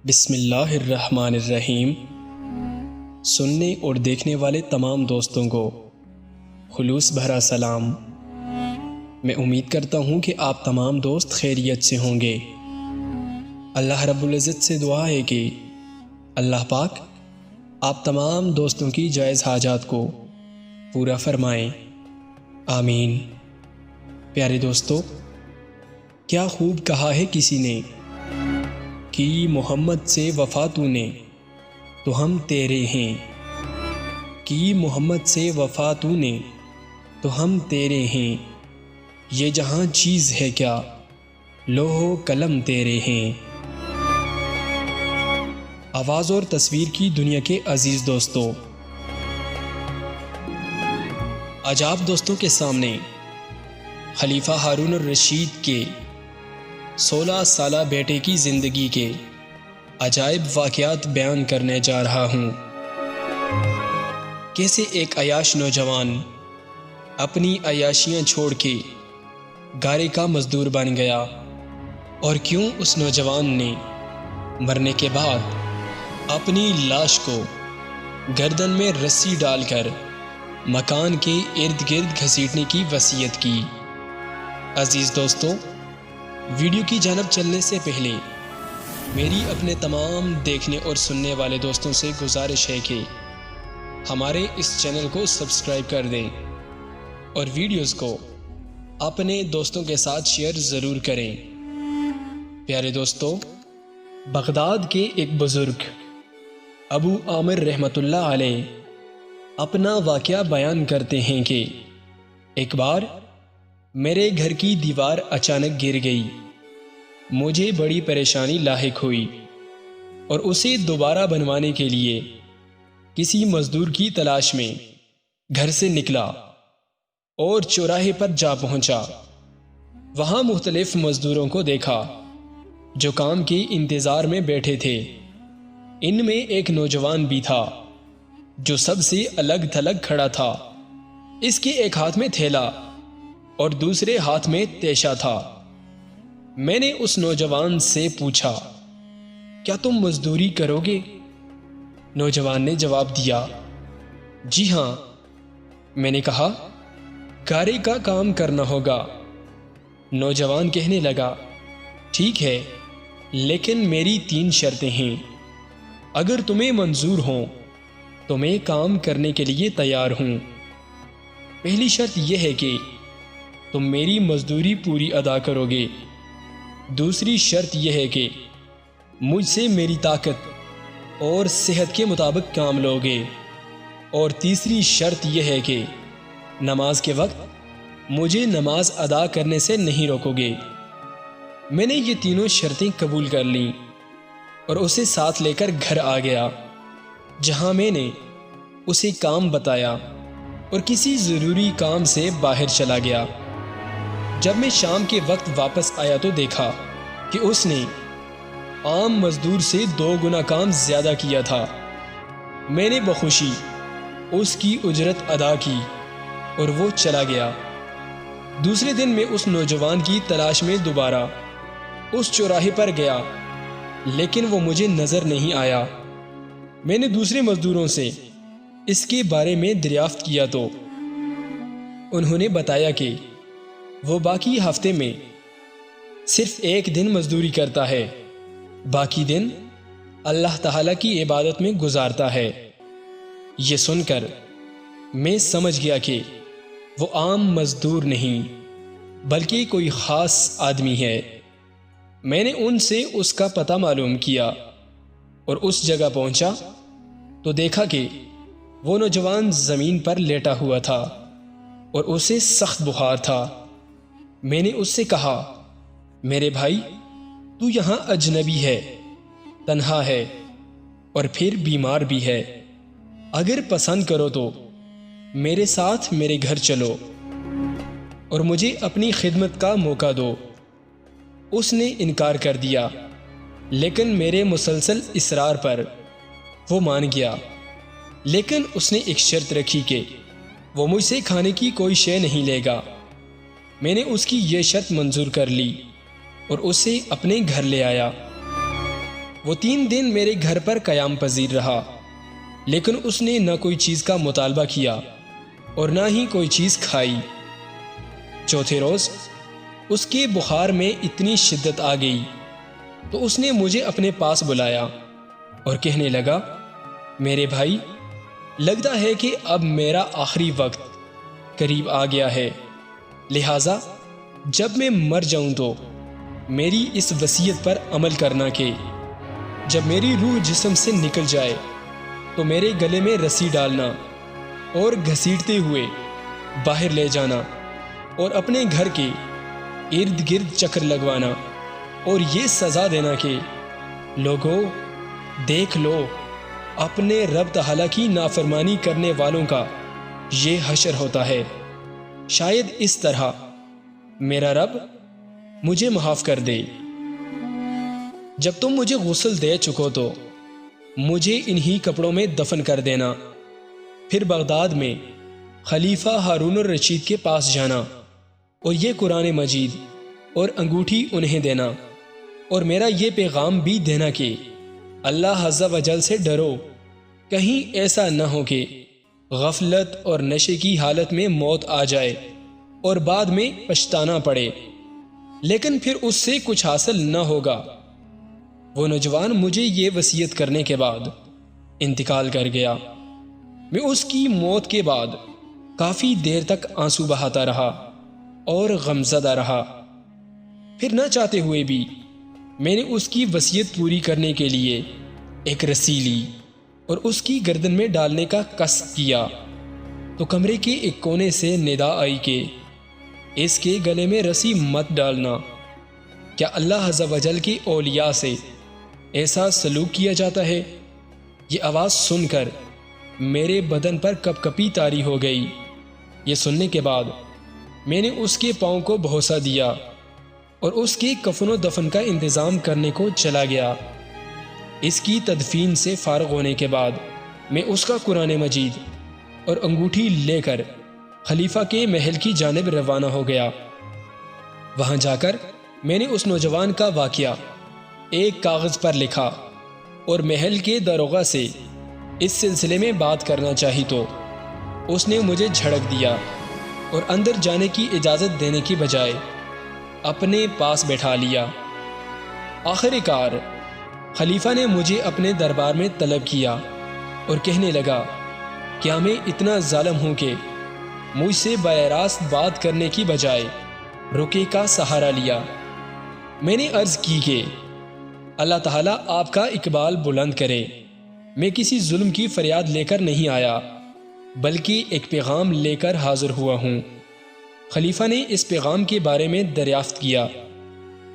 بسم اللہ الرحمن الرحیم۔ سننے اور دیکھنے والے تمام دوستوں کو خلوص بھرا سلام۔ میں امید کرتا ہوں کہ آپ تمام دوست خیریت سے ہوں گے۔ اللہ رب العزت سے دعا ہے کہ اللہ پاک آپ تمام دوستوں کی جائز حاجات کو پورا فرمائیں، آمین۔ پیارے دوستو، کیا خوب کہا ہے کسی نے کہ محمد سے وفا تو نے تو ہم تیرے ہیں، کہ محمد سے وفا تو نے تو ہم تیرے ہیں، یہ جہاں چیز ہے کیا لوح و قلم تیرے ہیں۔ آواز اور تصویر کی دنیا کے عزیز دوستو، آج آپ دوستوں کے سامنے خلیفہ ہارون الرشید کے 16 سالہ بیٹے کی زندگی کے عجائب واقعات بیان کرنے جا رہا ہوں۔ کیسے ایک عیاش نوجوان اپنی عیاشیاں چھوڑ کے گارے کا مزدور بن گیا، اور کیوں اس نوجوان نے مرنے کے بعد اپنی لاش کو گردن میں رسی ڈال کر مکان کے ارد گرد گھسیٹنے کی وصیت کی۔ عزیز دوستو، ویڈیو کی جانب چلنے سے پہلے میری اپنے تمام دیکھنے اور سننے والے دوستوں سے گزارش ہے کہ ہمارے اس چینل کو سبسکرائب کر دیں اور ویڈیوز کو اپنے دوستوں کے ساتھ شیئر ضرور کریں۔ پیارے دوستو، بغداد کے ایک بزرگ ابو عامر رحمۃ اللہ علیہ اپنا واقعہ بیان کرتے ہیں کہ ایک بار میرے گھر کی دیوار اچانک گر گئی، مجھے بڑی پریشانی لاحق ہوئی اور اسے دوبارہ بنوانے کے لیے کسی مزدور کی تلاش میں گھر سے نکلا اور چوراہے پر جا پہنچا۔ وہاں مختلف مزدوروں کو دیکھا جو کام کے انتظار میں بیٹھے تھے۔ ان میں ایک نوجوان بھی تھا جو سب سے الگ تھلگ کھڑا تھا۔ اس کے ایک ہاتھ میں تھیلا اور دوسرے ہاتھ میں تیشا تھا۔ میں نے اس نوجوان سے پوچھا، کیا تم مزدوری کرو گے؟ نوجوان نے جواب دیا، جی ہاں۔ میں نے کہا، گارے کا کام کرنا ہوگا۔ نوجوان کہنے لگا، ٹھیک ہے، لیکن میری 3 شرطیں ہیں۔ اگر تمہیں منظور ہوں تو میں کام کرنے کے لیے تیار ہوں۔ پہلی شرط یہ ہے کہ تم میری مزدوری پوری ادا کرو گے۔ دوسری شرط یہ ہے کہ مجھ سے میری طاقت اور صحت کے مطابق کام لو گے، اور تیسری شرط یہ ہے کہ نماز کے وقت مجھے نماز ادا کرنے سے نہیں روکو گے۔ میں نے یہ تینوں شرطیں قبول کر لیں اور اسے ساتھ لے کر گھر آ گیا، جہاں میں نے اسے کام بتایا اور کسی ضروری کام سے باہر چلا گیا۔ جب میں شام کے وقت واپس آیا تو دیکھا کہ اس نے عام مزدور سے 2 گنا کام زیادہ کیا تھا۔ میں نے بخوشی اس کی اجرت ادا کی اور وہ چلا گیا۔ دوسرے دن میں اس نوجوان کی تلاش میں دوبارہ اس چوراہے پر گیا، لیکن وہ مجھے نظر نہیں آیا۔ میں نے دوسرے مزدوروں سے اس کے بارے میں دریافت کیا تو انہوں نے بتایا کہ وہ باقی ہفتے میں صرف 1 دن مزدوری کرتا ہے، باقی دن اللہ تعالیٰ کی عبادت میں گزارتا ہے۔ یہ سن کر میں سمجھ گیا کہ وہ عام مزدور نہیں بلکہ کوئی خاص آدمی ہے۔ میں نے ان سے اس کا پتہ معلوم کیا اور اس جگہ پہنچا تو دیکھا کہ وہ نوجوان زمین پر لیٹا ہوا تھا اور اسے سخت بخار تھا۔ میں نے اس سے کہا، میرے بھائی، تو یہاں اجنبی ہے، تنہا ہے اور پھر بیمار بھی ہے۔ اگر پسند کرو تو میرے ساتھ میرے گھر چلو اور مجھے اپنی خدمت کا موقع دو۔ اس نے انکار کر دیا، لیکن میرے مسلسل اصرار پر وہ مان گیا۔ لیکن اس نے ایک شرط رکھی کہ وہ مجھ سے کھانے کی کوئی شے نہیں لے گا۔ میں نے اس کی یہ شرط منظور کر لی اور اسے اپنے گھر لے آیا۔ وہ 3 دن میرے گھر پر قیام پذیر رہا، لیکن اس نے نہ کوئی چیز کا مطالبہ کیا اور نہ ہی کوئی چیز کھائی۔ چوتھے روز اس کے بخار میں اتنی شدت آ گئی تو اس نے مجھے اپنے پاس بلایا اور کہنے لگا، میرے بھائی، لگتا ہے کہ اب میرا آخری وقت قریب آ گیا ہے، لہٰذا جب میں مر جاؤں تو میری اس وصیت پر عمل کرنا کہ جب میری روح جسم سے نکل جائے تو میرے گلے میں رسی ڈالنا اور گھسیٹتے ہوئے باہر لے جانا اور اپنے گھر کے ارد گرد چکر لگوانا اور یہ سزا دینا کہ لوگوں دیکھ لو، اپنے رب تعالیٰ کی نافرمانی کرنے والوں کا یہ حشر ہوتا ہے، شاید اس طرح میرا رب مجھے معاف کر دے۔ جب تم مجھے غسل دے چکو تو مجھے انہی کپڑوں میں دفن کر دینا، پھر بغداد میں خلیفہ ہارون الرشید کے پاس جانا اور یہ قرآن مجید اور انگوٹھی انہیں دینا اور میرا یہ پیغام بھی دینا کہ اللہ عز و جل سے ڈرو، کہیں ایسا نہ ہو کہ غفلت اور نشے کی حالت میں موت آ جائے اور بعد میں پچھتانا پڑے، لیکن پھر اس سے کچھ حاصل نہ ہوگا۔ وہ نوجوان مجھے یہ وصیت کرنے کے بعد انتقال کر گیا۔ میں اس کی موت کے بعد کافی دیر تک آنسو بہاتا رہا اور غمزدہ رہا۔ پھر نہ چاہتے ہوئے بھی میں نے اس کی وصیت پوری کرنے کے لیے ایک رسی لی اور اس کی گردن میں ڈالنے کا قصد کیا تو کمرے کے ایک کونے سے ندا آئی کہ اس کے گلے میں رسی مت ڈالنا، کیا اللہ عز و جل کے اولیاء سے ایسا سلوک کیا جاتا ہے؟ یہ آواز سن کر میرے بدن پر کپ کپی طاری ہو گئی۔ یہ سننے کے بعد میں نے اس کے پاؤں کو بوسہ دیا اور اس کے کفن و دفن کا انتظام کرنے کو چلا گیا۔ اس کی تدفین سے فارغ ہونے کے بعد میں اس کا قرآن مجید اور انگوٹھی لے کر خلیفہ کے محل کی جانب روانہ ہو گیا۔ وہاں جا کر میں نے اس نوجوان کا واقعہ ایک کاغذ پر لکھا اور محل کے داروغہ سے اس سلسلے میں بات کرنا چاہی تو اس نے مجھے جھڑک دیا اور اندر جانے کی اجازت دینے کی بجائے اپنے پاس بیٹھا لیا۔ آخر کار خلیفہ نے مجھے اپنے دربار میں طلب کیا اور کہنے لگا، کیا میں اتنا ظالم ہوں کہ مجھ سے براہ راست بات کرنے کی بجائے رکے کا سہارا لیا؟ میں نے عرض کی کہ اللہ تعالیٰ آپ کا اقبال بلند کرے، میں کسی ظلم کی فریاد لے کر نہیں آیا بلکہ ایک پیغام لے کر حاضر ہوا ہوں۔ خلیفہ نے اس پیغام کے بارے میں دریافت کیا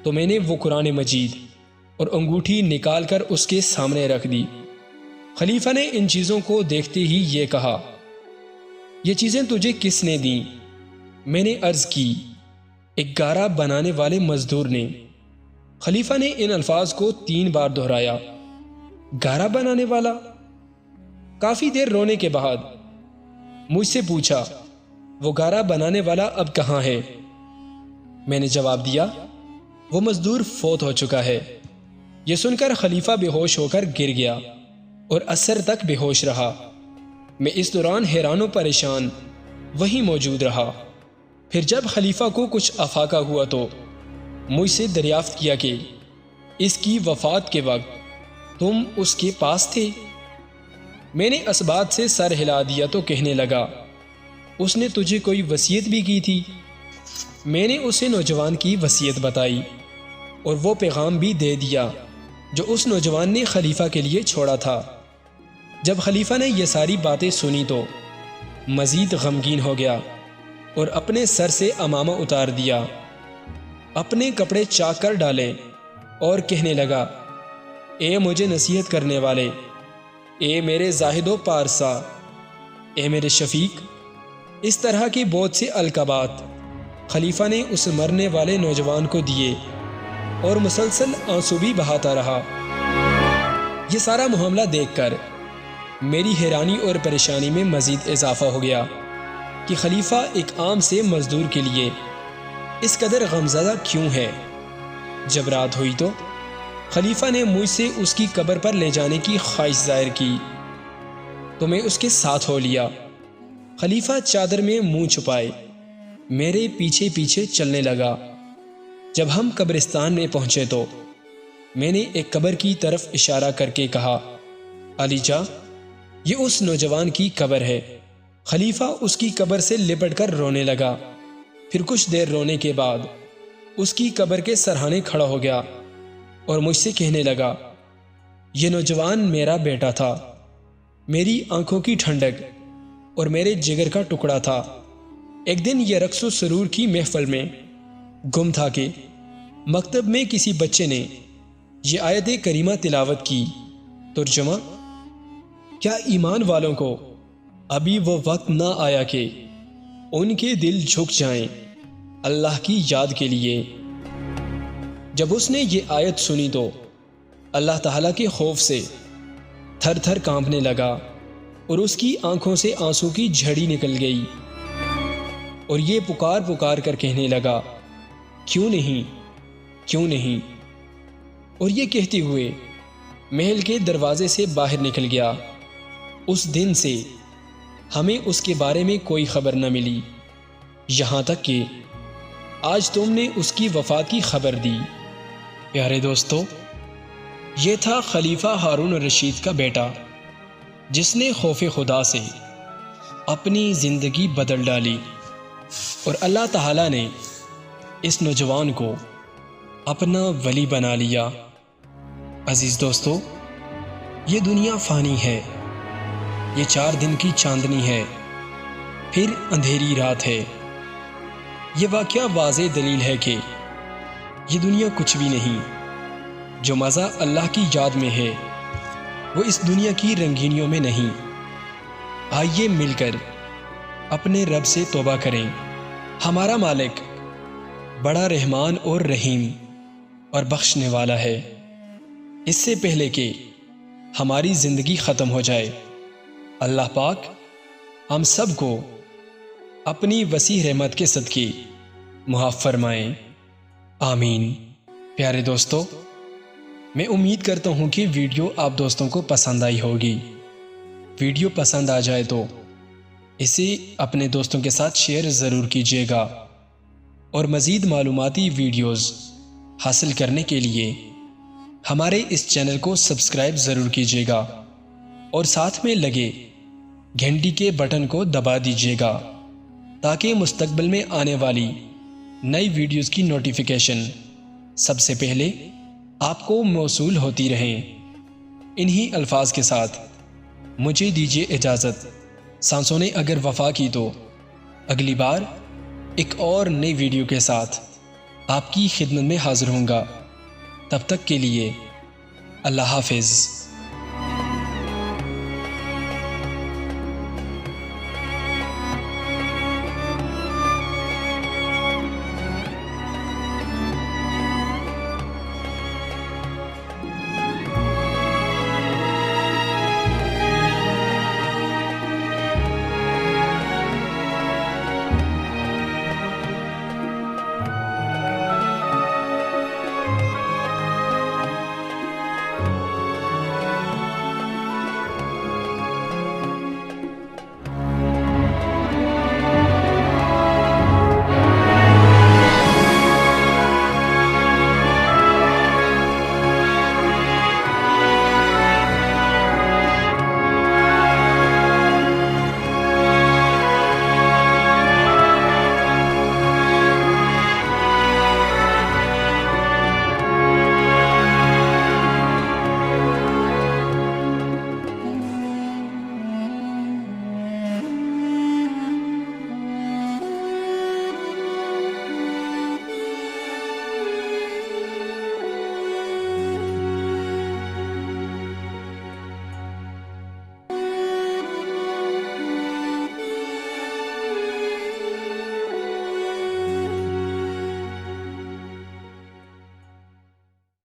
تو میں نے وہ قرآن مجید اور انگوٹھی نکال کر اس کے سامنے رکھ دی۔ خلیفہ نے ان چیزوں کو دیکھتے ہی یہ کہا، یہ چیزیں تجھے کس نے دیں؟ میں نے عرض کی، ایک گارا بنانے والے مزدور نے۔ خلیفہ نے ان الفاظ کو 3 بار دہرایا، گارا بنانے والا؟ کافی دیر رونے کے بعد مجھ سے پوچھا، وہ گارا بنانے والا اب کہاں ہے؟ میں نے جواب دیا، وہ مزدور فوت ہو چکا ہے۔ یہ سن کر خلیفہ بے ہوش ہو کر گر گیا اور عصر تک بے ہوش رہا۔ میں اس دوران حیران و پریشان وہیں موجود رہا۔ پھر جب خلیفہ کو کچھ افاقہ ہوا تو مجھ سے دریافت کیا کہ اس کی وفات کے وقت تم اس کے پاس تھے؟ میں نے اسبات سے سر ہلا دیا تو کہنے لگا، اس نے تجھے کوئی وصیت بھی کی تھی؟ میں نے اسے نوجوان کی وصیت بتائی اور وہ پیغام بھی دے دیا جو اس نوجوان نے خلیفہ کے لیے چھوڑا تھا۔ جب خلیفہ نے یہ ساری باتیں سنی تو مزید غمگین ہو گیا اور اپنے سر سے عمامہ اتار دیا، اپنے کپڑے چاک کر ڈالے اور کہنے لگا، اے مجھے نصیحت کرنے والے، اے میرے زاہد و پارسا، اے میرے شفیق۔ اس طرح کی بہت سے القابات خلیفہ نے اس مرنے والے نوجوان کو دیے اور مسلسل آنسو بھی بہاتا رہا۔ یہ سارا معاملہ دیکھ کر میری حیرانی اور پریشانی میں مزید اضافہ ہو گیا کہ خلیفہ ایک عام سے مزدور کے لیے اس قدر غمزدہ کیوں ہے۔ جب رات ہوئی تو خلیفہ نے مجھ سے اس کی قبر پر لے جانے کی خواہش ظاہر کی تو میں اس کے ساتھ ہو لیا۔ خلیفہ چادر میں منہ چھپائے میرے پیچھے پیچھے چلنے لگا۔ جب ہم قبرستان میں پہنچے تو میں نے ایک قبر کی طرف اشارہ کر کے کہا، علی جا، یہ اس نوجوان کی قبر ہے۔ خلیفہ اس کی قبر سے لپٹ کر رونے لگا۔ پھر کچھ دیر رونے کے بعد اس کی قبر کے سرہانے کھڑا ہو گیا اور مجھ سے کہنے لگا، یہ نوجوان میرا بیٹا تھا، میری آنکھوں کی ٹھنڈک اور میرے جگر کا ٹکڑا تھا۔ ایک دن یہ رقص و سرور کی محفل میں گم تھا کہ مکتب میں کسی بچے نے یہ آیت کریمہ تلاوت کی۔ ترجمہ: کیا ایمان والوں کو ابھی وہ وقت نہ آیا کہ ان کے دل جھک جائیں اللہ کی یاد کے لیے؟ جب اس نے یہ آیت سنی تو اللہ تعالیٰ کے خوف سے تھر تھر کانپنے لگا اور اس کی آنکھوں سے آنسو کی جھڑی نکل گئی اور یہ پکار پکار کر کہنے لگا، کیوں نہیں، کیوں نہیں؟ اور یہ کہتے ہوئے محل کے دروازے سے باہر نکل گیا۔ اس دن سے ہمیں اس کے بارے میں کوئی خبر نہ ملی، یہاں تک کہ آج تم نے اس کی وفات کی خبر دی۔ پیارے دوستو، یہ تھا خلیفہ ہارون الرشید کا بیٹا، جس نے خوف خدا سے اپنی زندگی بدل ڈالی، اور اللہ تعالیٰ نے اس نوجوان کو اپنا ولی بنا لیا۔ عزیز دوستو، یہ دنیا فانی ہے، یہ 4 دن کی چاندنی ہے، پھر اندھیری رات ہے۔ یہ واقعہ واضح دلیل ہے کہ یہ دنیا کچھ بھی نہیں۔ جو مزہ اللہ کی یاد میں ہے وہ اس دنیا کی رنگینیوں میں نہیں۔ آئیے مل کر اپنے رب سے توبہ کریں۔ ہمارا مالک بڑا رحمان اور رحیم اور بخشنے والا ہے۔ اس سے پہلے کہ ہماری زندگی ختم ہو جائے، اللہ پاک ہم سب کو اپنی وسیع رحمت کے صدقے معاف فرمائیں، آمین۔ پیارے دوستو، میں امید کرتا ہوں کہ ویڈیو آپ دوستوں کو پسند آئی ہوگی۔ ویڈیو پسند آ جائے تو اسے اپنے دوستوں کے ساتھ شیئر ضرور کیجیے گا، اور مزید معلوماتی ویڈیوز حاصل کرنے کے لیے ہمارے اس چینل کو سبسکرائب ضرور کیجیے گا، اور ساتھ میں لگے گھنٹی کے بٹن کو دبا دیجیے گا تاکہ مستقبل میں آنے والی نئی ویڈیوز کی نوٹیفیکیشن سب سے پہلے آپ کو موصول ہوتی رہیں۔ انہی الفاظ کے ساتھ مجھے دیجیے اجازت۔ سانسوں نے اگر وفا کی تو اگلی بار ایک اور نئی ویڈیو کے ساتھ آپ کی خدمت میں حاضر ہوں گا۔ تب تک کے لیے اللہ حافظ۔